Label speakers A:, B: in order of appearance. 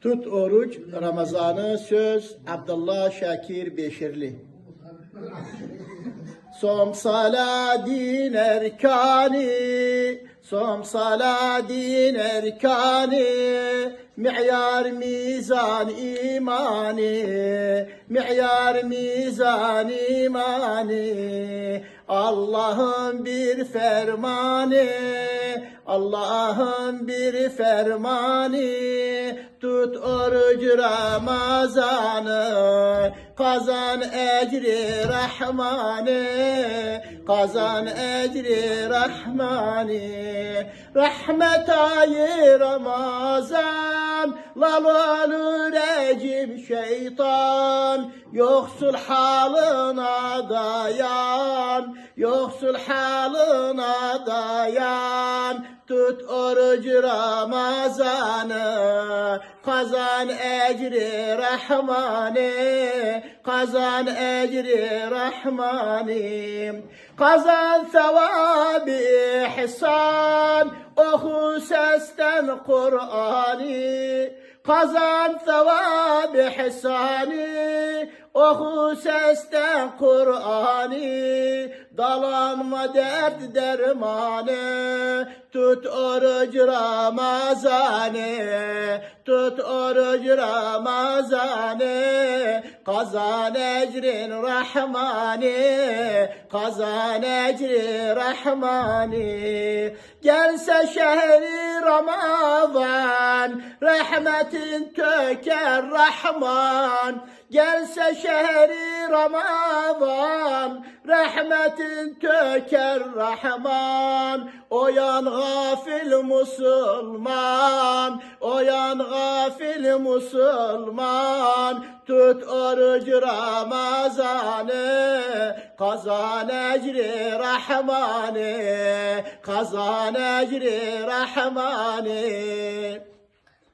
A: Tut oruç Ramazanı söz Abdullah Şakir Beşirli. Som saladin erkani, som saladin erkani, mi'yar mizan imani, mi'yar mizan imani. Allah'ın bir fermanı, Allah'ın bir fermanı, tut oruç Ramazanı, kazan ecri Rahmanı, kazan ecri Rahmanı. Rahmet ayı Ramazan, lal olur ecim şeytan, yoksul halına dayan, yoksul halına dayan. Tut oruç Ramazanı, kazan ecri Rahmanı, kazan ecri Rahmanı. Kazan sevabı ihsan, oku sesten Kur'an'ı. Kazan sevabı ihsanı, oku sesten Kur'an'ı. Dalanma dert dermanı, tut oruç Ramazanı, tut oruç Ramazanı. Kazan ecrin Rahmanı, kazan ecri Rahmanı. Gelse şehri Ramazan, rahmetin töker Rahman. Gelse şehri Ramazan, rahmetin töker Rahman. Oyan gafil Müslüman, oyan gafil Müslüman. Tut oruç Ramazanı, kazan ecri Rahmanı, kazan ecri Rahmanı.